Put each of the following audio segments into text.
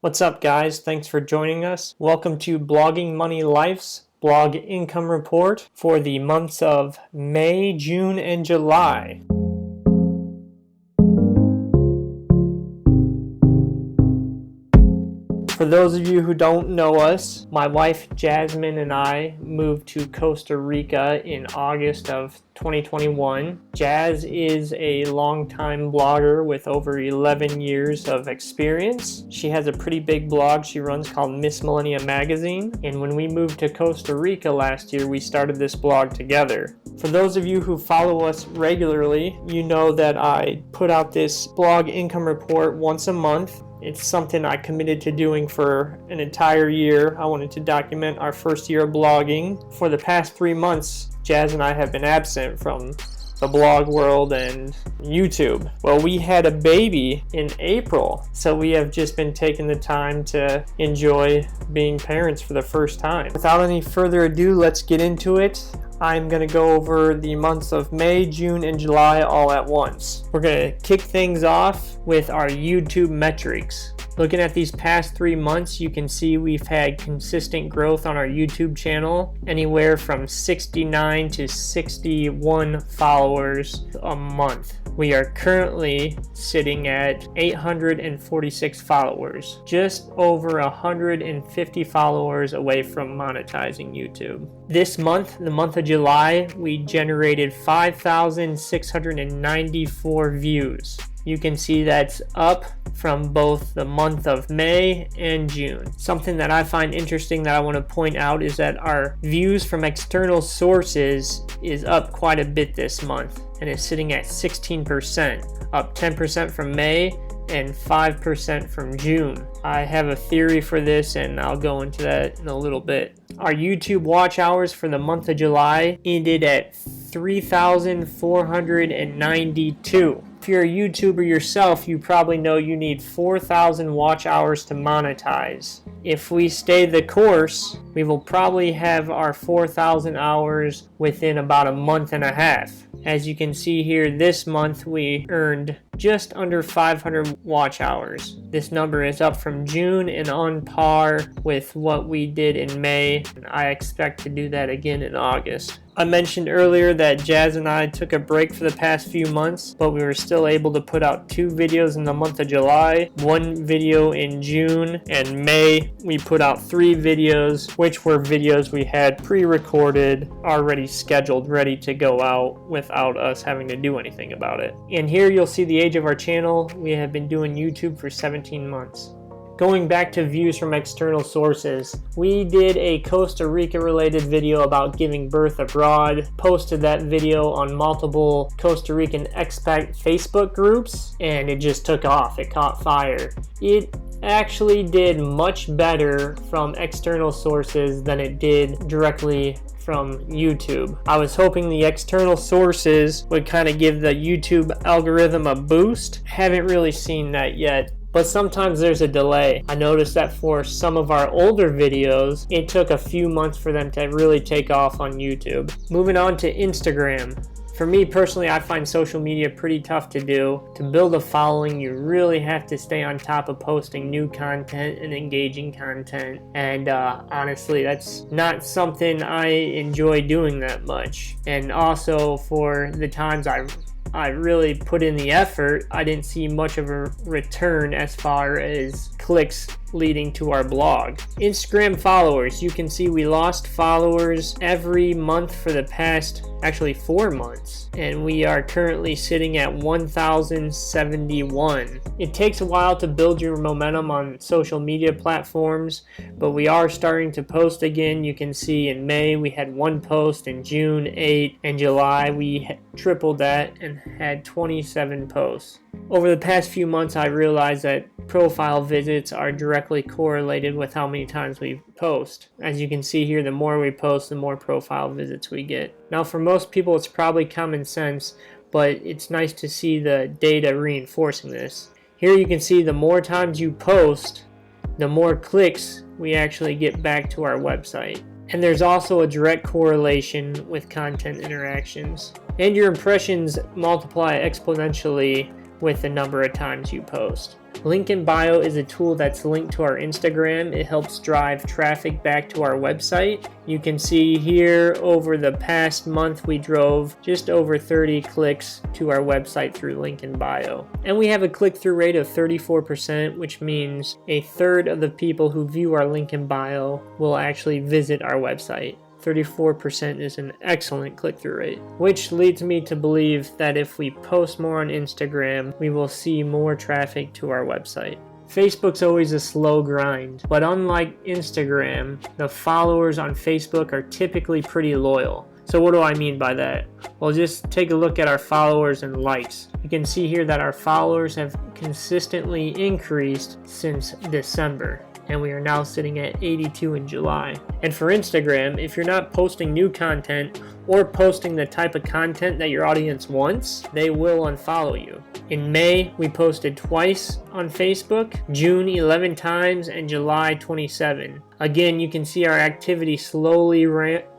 What's up, guys? Thanks for joining us. Welcome to Blogging Money Life's blog income report for the months of May, June, and July. For those of you who don't know us, my wife Jasmine and I moved to Costa Rica in August of 2021. Jazz is a longtime blogger with over 11 years of experience. She has a pretty big blog she runs called Miss Millennia Magazine, and when we moved to Costa Rica last year, we started this blog together. For those of you who follow us regularly, you know that I put out this blog income report once a month. It's something I committed to doing for an entire year. I wanted to document our first year of blogging. For the past 3 months, Jazz and I have been absent from the blog world and YouTube. Well, we had a baby in April, so we have just been taking the time to enjoy being parents for the first time. Without any further ado, let's get into it. I'm going to go over the months of May, June, and July all at once. We're going to kick things off with our YouTube metrics. Looking at these past 3 months, you can see we've had consistent growth on our YouTube channel, anywhere from 69 to 61 followers a month. We are currently sitting at 846 followers, just over 150 followers away from monetizing YouTube. This month, the month of July, we generated 5,694 views. You can see that's up from both the month of May and June. Something that I find interesting that I want to point out is that our views from external sources is up quite a bit this month, and it's sitting at 16%, up 10% from May and 5% from June. I have a theory for this, and I'll go into that in a little bit. Our YouTube watch hours for the month of July ended at 3,492. If you're a YouTuber yourself, you probably know you need 4,000 watch hours to monetize. If we stay the course, we will probably have our 4,000 hours within about a month and a half. As you can see here, this month we earned just under 500 watch hours. This number is up from June and on par with what we did in May. I expect to do that again in August. I mentioned earlier that Jazz and I took a break for the past few months, but we were still able to put out 2 videos in the month of July, 1 video in June, and May we put out 3 videos, which were videos we had pre-recorded, already scheduled, ready to go out without us having to do anything about it. And here you'll see the age of our channel. We have been doing YouTube for 17 months. Going back to views from external sources, we did a Costa Rica related video about giving birth abroad, posted that video on multiple Costa Rican expat Facebook groups, and it just took off. It caught fire. It actually did much better from external sources than it did directly from YouTube. I was hoping the external sources would kind of give the YouTube algorithm a boost. Haven't really seen that yet. But sometimes there's a delay. I noticed that for some of our older videos, it took a few months for them to really take off on YouTube. Moving on to Instagram. For me personally, I find social media pretty tough to do. To build a following, you really have to stay on top of posting new content and engaging content. And honestly, that's not something I enjoy doing that much. And also, for the times I really put in the effort, I didn't see much of a return as far as clicks leading to our blog. Instagram followers, you can see we lost followers every month for the past 4 months, and we are currently sitting at 1,071. It takes a while to build your momentum on social media platforms, but we are starting to post again. You can see in May we had 1 post, in June 8, and July we tripled that and had 27 posts. Over the past few months, I realized that profile visits are directly correlated with how many times we post. As you can see here, the more we post, the more profile visits we get. Now, for most people, it's probably common sense, but it's nice to see the data reinforcing this. Here you can see the more times you post, the more clicks we actually get back to our website. And there's also a direct correlation with content interactions. And your impressions multiply exponentially with the number of times you post. Link in bio is a tool that's linked to our Instagram. It helps drive traffic back to our website. You can see here over the past month we drove just over 30 clicks to our website through link in bio. And we have a click-through rate of 34%, which means a third of the people who view our link in bio will actually visit our website. 34% is an excellent click-through rate, which leads me to believe that if we post more on Instagram, we will see more traffic to our website. Facebook's always a slow grind, but unlike Instagram, the followers on Facebook are typically pretty loyal. So what do I mean by that? Well, just take a look at our followers and likes. You can see here that our followers have consistently increased since December, and we are now sitting at 82 in July. And for Instagram, if you're not posting new content or posting the type of content that your audience wants, they will unfollow you. In May, we posted twice on Facebook, June 11 times, and July 27. Again, you can see our activity slowly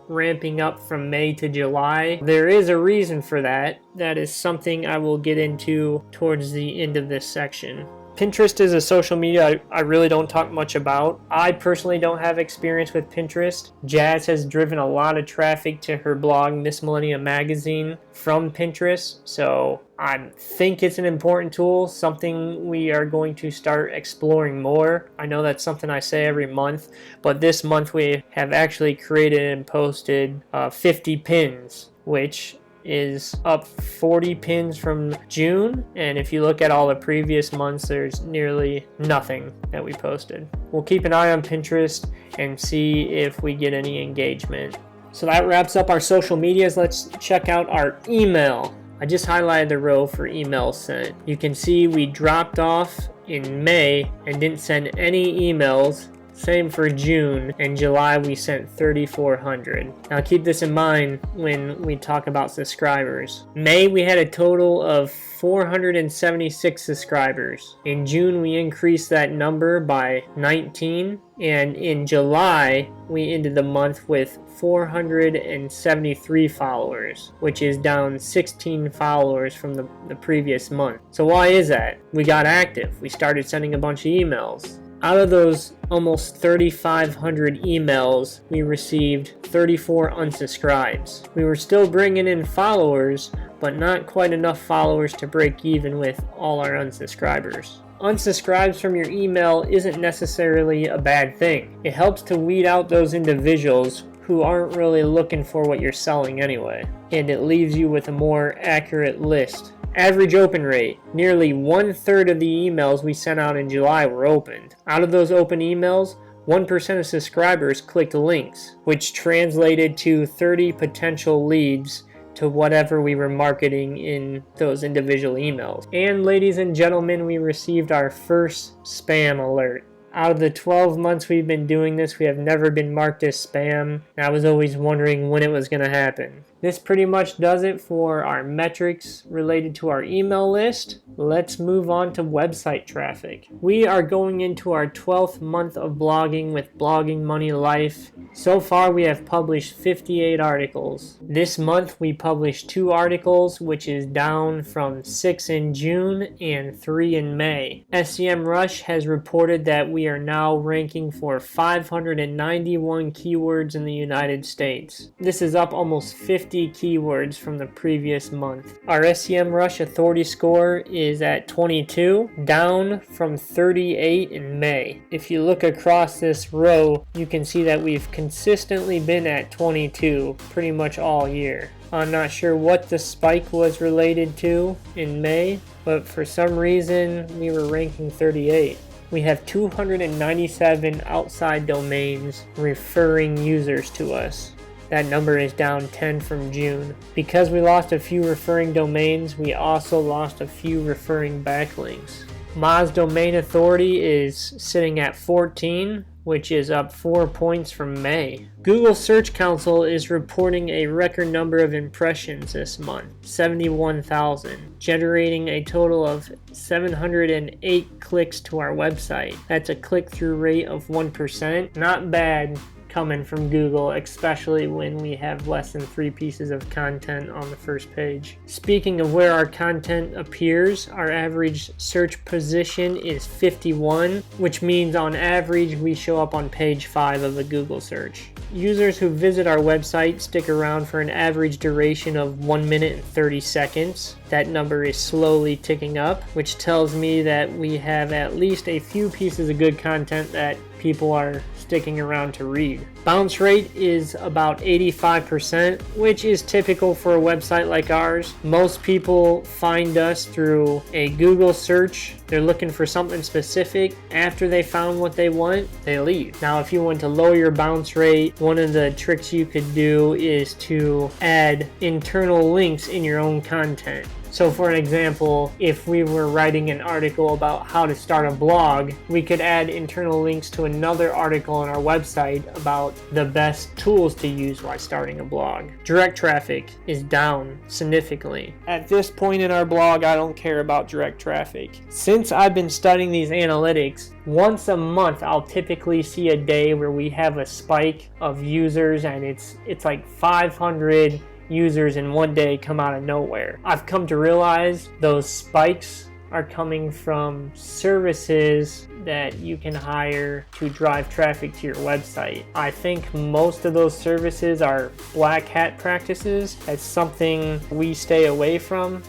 ramping up from May to July. There is a reason for that. That is something I will get into towards the end of this section. Pinterest is a social media I really don't talk much about. I personally don't have experience with Pinterest. Jazz has driven a lot of traffic to her blog, Miss Millennium Magazine, from Pinterest, so I think it's an important tool, something we are going to start exploring more. I know that's something I say every month, but this month we have actually created and posted 50 pins, which is up 40 pins from June, and if you look at all the previous months, there's nearly nothing that we posted. We'll keep an eye on Pinterest and see if we get any engagement. So that wraps up our social medias. Let's check out our email. I just highlighted the row for emails sent. You can see we dropped off in May and didn't send any emails. Same for June, and July we sent 3,400. Now keep this in mind when we talk about subscribers. May we had a total of 476 subscribers. In June we increased that number by 19, and in July we ended the month with 473 followers, which is down 16 followers from the previous month. So why is that? We got active. We started sending a bunch of emails. Out of those almost 3,500 emails, we received 34 unsubscribes. We were still bringing in followers, but not quite enough followers to break even with all our unsubscribers. Unsubscribes from your email isn't necessarily a bad thing. It helps to weed out those individuals who aren't really looking for what you're selling anyway, and it leaves you with a more accurate list. Average open rate. Nearly 1/3 of the emails we sent out in July were opened. Out of those open emails, 1% of subscribers clicked links, which translated to 30 potential leads to whatever we were marketing in those individual emails. And ladies and gentlemen, we received our first spam alert. Out of the 12 months we've been doing this, we have never been marked as spam. I was always wondering when it was going to happen. This pretty much does it for our metrics related to our email list. Let's move on to website traffic. We are going into our 12th month of blogging with Blogging Money Life. So far we have published 58 articles. This month we published 2 articles, which is down from 6 in June and 3 in May. SEMrush has reported that we are now ranking for 591 keywords in the United States. This is up almost 50 keywords from the previous month. Our SEMrush authority score is at 22, down from 38 in May. If you look across this row, you can see that we've consistently been at 22 pretty much all year. I'm not sure what the spike was related to in May, but for some reason we were ranking 38. We have 297 outside domains referring users to us. That number is down 10 from June. Because we lost a few referring domains, we also lost a few referring backlinks. Moz domain authority is sitting at 14, which is up 4 points from May. Google Search Console is reporting a record number of impressions this month, 71,000, generating a total of 708 clicks to our website. That's a click-through rate of 1%. Not bad, coming from Google, especially when we have less than 3 pieces of content on the first page. Speaking of where our content appears, our average search position is 51, which means on average we show up on page 5 of a Google search. Users who visit our website stick around for an average duration of 1 minute and 30 seconds. That number is slowly ticking up, which tells me that we have at least a few pieces of good content that people are sticking around to read. Bounce rate is about 85%, which is typical for a website like ours. Most people find us through a Google search. They're looking for something specific. After they found what they want, they leave. Now, if you want to lower your bounce rate, one of the tricks you could do is to add internal links in your own content. So for an example, if we were writing an article about how to start a blog, we could add internal links to another article on our website about the best tools to use while starting a blog. Direct traffic is down significantly. At this point in our blog, I don't care about direct traffic. Since I've been studying these analytics, once a month I'll typically see a day where we have a spike of users, and it's like 500 users in one day come out of nowhere. I've come to realize those spikes are coming from services that you can hire to drive traffic to your website. I think most of those services are black hat practices. That's something we stay away from.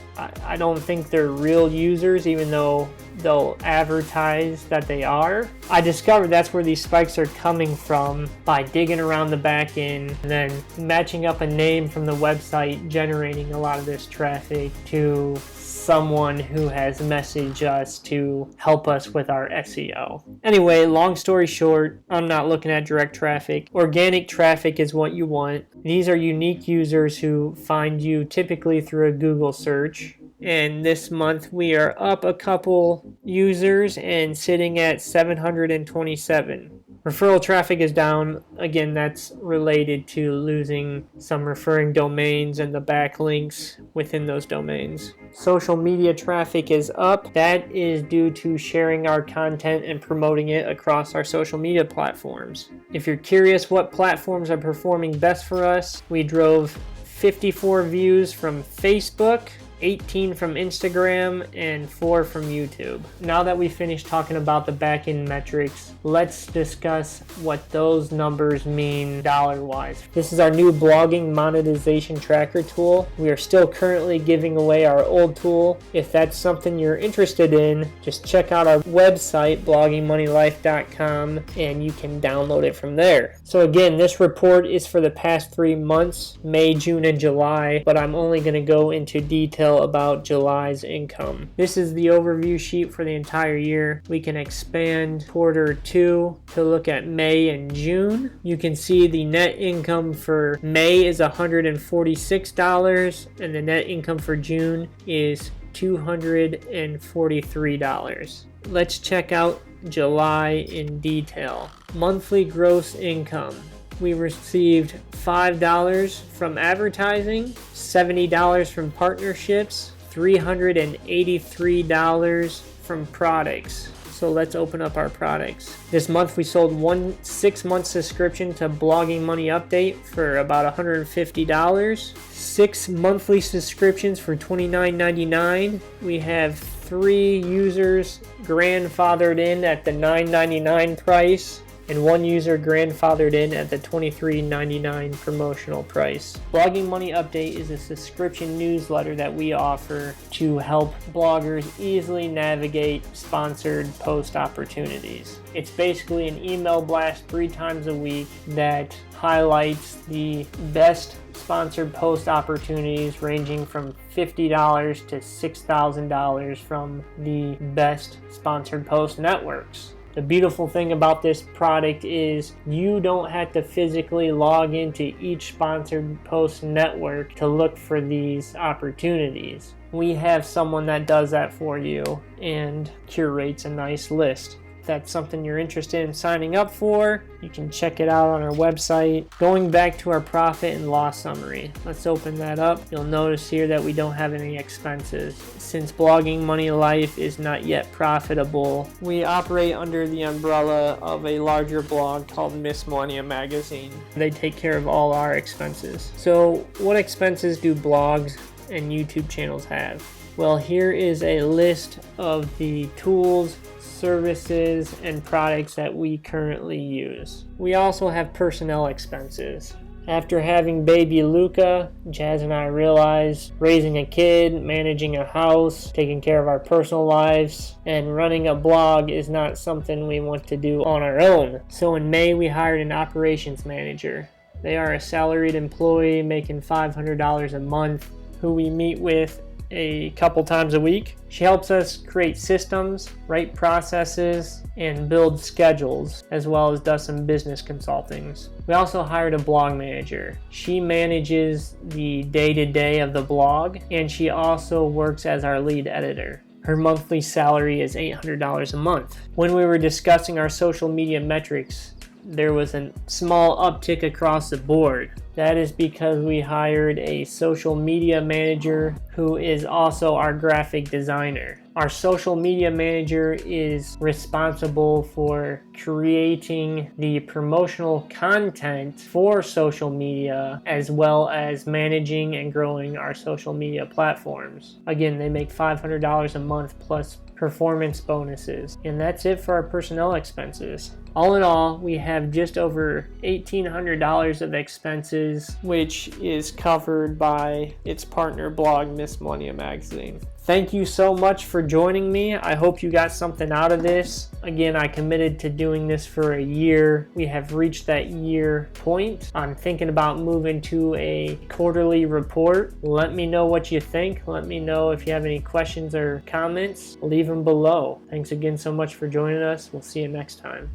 I don't think they're real users, even though they'll advertise that they are. I discovered that's where these spikes are coming from by digging around the back end and then matching up a name from the website, generating a lot of this traffic to someone who has messaged us to help us with our SEO. Anyway, long story short, I'm not looking at direct traffic. Organic traffic is what you want. These are unique users who find you typically through a Google search. And this month we are up a couple users and sitting at 727. Referral traffic is down. Again, that's related to losing some referring domains and the backlinks within those domains. Social media traffic is up. That is due to sharing our content and promoting it across our social media platforms. If you're curious what platforms are performing best for us, we drove 54 views from Facebook, 18 from Instagram, and 4 from YouTube. Now that we finished talking about the back-end metrics, let's discuss what those numbers mean dollar-wise. This is our new blogging monetization tracker tool. We are still currently giving away our old tool. If that's something you're interested in, just check out our website, bloggingmoneylife.com, and you can download it from there. So again, this report is for the past 3 months, May, June, and July, but I'm only going to go into detail about July's income. This is the overview sheet for the entire year. We can expand quarter 2 to look at May and June. You can see the net income for May is $146 and the net income for June is $243. Let's check out July in detail. Monthly gross income. We received $5 from advertising, $70 from partnerships, $383 from products. So let's open up our products. This month we sold one 6-month subscription to Blogging Money Update for about $150. 6 monthly subscriptions for $29.99. We have 3 users grandfathered in at the $9.99 price, and 1 user grandfathered in at the $23.99 promotional price. Blogging Money Update is a subscription newsletter that we offer to help bloggers easily navigate sponsored post opportunities. It's basically an email blast 3 times a week that highlights the best sponsored post opportunities ranging from $50 to $6,000 from the best sponsored post networks. The beautiful thing about this product is you don't have to physically log into each sponsored post network to look for these opportunities. We have someone that does that for you and curates a nice list. If that's something you're interested in signing up for, you can check it out on our website. Going back to our profit and loss summary, let's open that up. You'll notice here that we don't have any expenses. Since Blogging Money Life is not yet profitable, we operate under the umbrella of a larger blog called Miss Millennium Magazine. They take care of all our expenses. So what expenses do blogs and YouTube channels have? Well, here is a list of the tools, services, and products that we currently use. We also have personnel expenses. After having baby Luca, Jazz and I realized raising a kid, managing a house, taking care of our personal lives, and running a blog is not something we want to do on our own. So in May, we hired an operations manager. They are a salaried employee making $500 a month, who we meet with a couple times a week. She helps us create systems, write processes, and build schedules, as well as does some business consultings. We also hired a blog manager. She manages the day-to-day of the blog, and she also works as our lead editor. Her monthly salary is $800 a month. When we were discussing our social media metrics, there was a small uptick across the board. That is because we hired a social media manager who is also our graphic designer. Our social media manager is responsible for creating the promotional content for social media, as well as managing and growing our social media platforms. Again, they make $500 a month plus performance bonuses. And that's it for our personnel expenses. All in all, we have just over $1,800 of expenses, which is covered by its partner blog, Miss Millennium Magazine. Thank you so much for joining me. I hope you got something out of this. Again, I committed to doing this for a year. We have reached that year point. I'm thinking about moving to a quarterly report. Let me know what you think. Let me know if you have any questions or comments. Leave them below. Thanks again so much for joining us. We'll see you next time.